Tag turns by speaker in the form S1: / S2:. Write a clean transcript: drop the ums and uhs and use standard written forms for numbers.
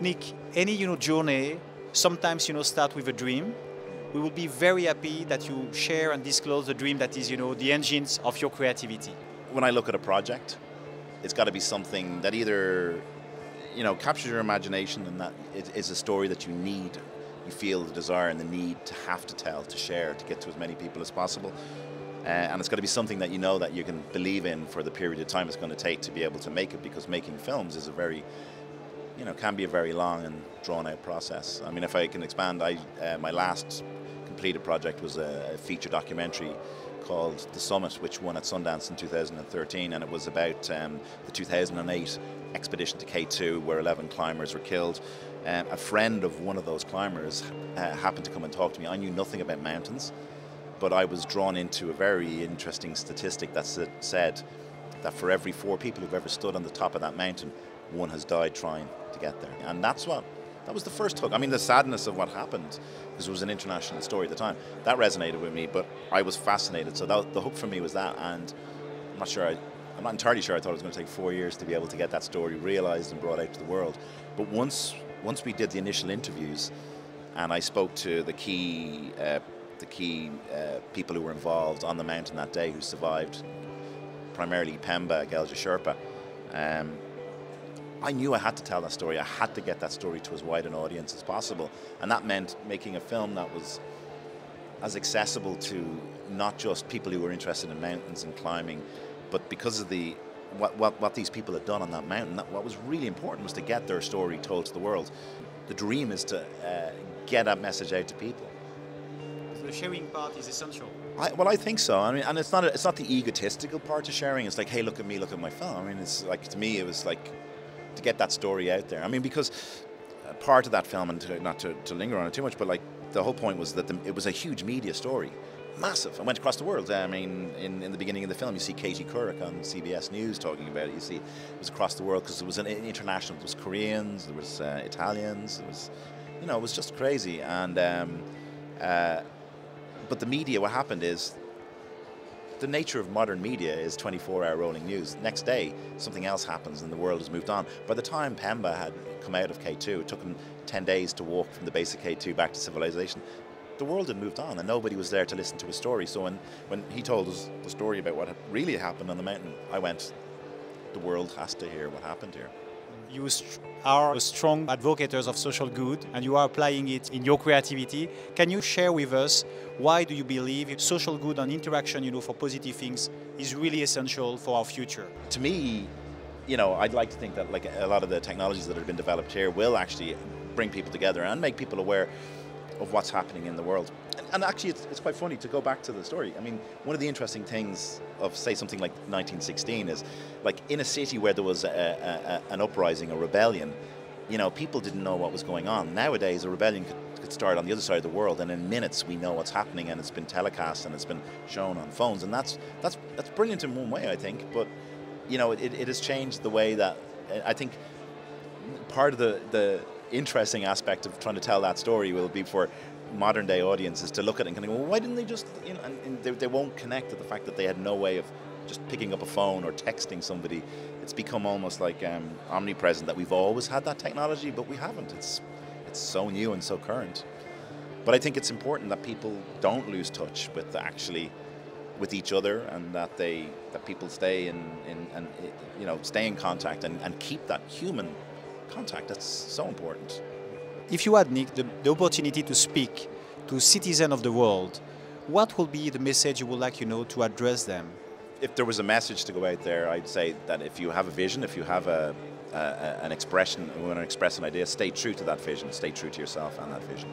S1: Nick, any journey sometimes start with a dream. We will be very happy that you share and disclose the dream that is the engines of your creativity.
S2: When I look at a project, it's got to be something that either captures your imagination, and that it is a story that you feel the desire and the need to have to tell, to share, to get to as many people as possible. And it's got to be something that that you can believe in for the period of time it's going to take to be able to make it, because making films is can be a very long and drawn-out process. I mean, if I can expand, my last completed project was a feature documentary called The Summit, which won at Sundance in 2013, and it was about the 2008 expedition to K2, where 11 climbers were killed. A friend of one of those climbers happened to come and talk to me. I knew nothing about mountains, but I was drawn into a very interesting statistic that said that for every 4 people who've ever stood on the top of that mountain, one has died trying to get there. And that was the first hook. I mean, the sadness of what happened, because it was an international story at the time, that resonated with me, but I was fascinated. So the hook for me was that, and I'm not entirely sure I thought it was going to take 4 years to be able to get that story realized and brought out to the world. But once we did the initial interviews, and I spoke to the key people who were involved on the mountain that day, who survived, primarily Pemba, Gelja Sherpa, I knew I had to tell that story. I had to get that story to as wide an audience as possible, and that meant making a film that was as accessible to not just people who were interested in mountains and climbing, but because of what these people had done on that mountain. What was really important was to get their story told to the world. The dream is to get that message out to people.
S1: The sharing part is essential.
S2: I think so. I mean, and it's not the egotistical part of sharing. It's like, hey, look at me, look at my film. I mean, it's like, to me, it was like to get that story out there. I mean, because part of that film, and not to linger on it too much, but like the whole point was that it was a huge media story, massive, and went across the world. I mean, in the beginning of the film, you see Katie Couric on CBS News talking about it. You see it was across the world because it was an international. There was Koreans, there was Italians, there was, it was just crazy. And but the media, what happened is, the nature of modern media is 24-hour rolling news. Next day, something else happens and the world has moved on. By the time Pemba had come out of K2, it took him 10 days to walk from the base of K2 back to civilization. The world had moved on and nobody was there to listen to his story. So when he told us the story about what had really happened on the mountain, I went, the world has to hear what happened here.
S1: You are a strong advocate of social good, and you are applying it in your creativity. Can you share with us why do you believe social good and interaction, for positive things is really essential for our future?
S2: To me, I'd like to think that like a lot of the technologies that have been developed here will actually bring people together and make people aware of what's happening in the world. And actually, it's quite funny to go back to the story. I mean, one of the interesting things of, say, something like 1916 is, like, in a city where there was an uprising, a rebellion, people didn't know what was going on. Nowadays, a rebellion could start on the other side of the world, and in minutes we know what's happening, and it's been telecast and it's been shown on phones, and that's brilliant in one way, I think. But it has changed the way that I think part of the interesting aspect of trying to tell that story will be for modern day audiences to look at it and kind of go, well, why didn't they just, and they won't connect to the fact that they had no way of just picking up a phone or texting somebody. It's become almost like omnipresent that we've always had that technology, but we haven't. It's so new and so current. But I think it's important that people don't lose touch with each other, and that people stay stay in contact and keep that human contact. That's so important.
S1: If you had, Nick, the opportunity to speak to citizens of the world, what will be the message you would like, to address them?
S2: If there was a message to go out there, I'd say that if you have a vision, if you have an expression, you want to express an idea, stay true to that vision, stay true to yourself and that vision.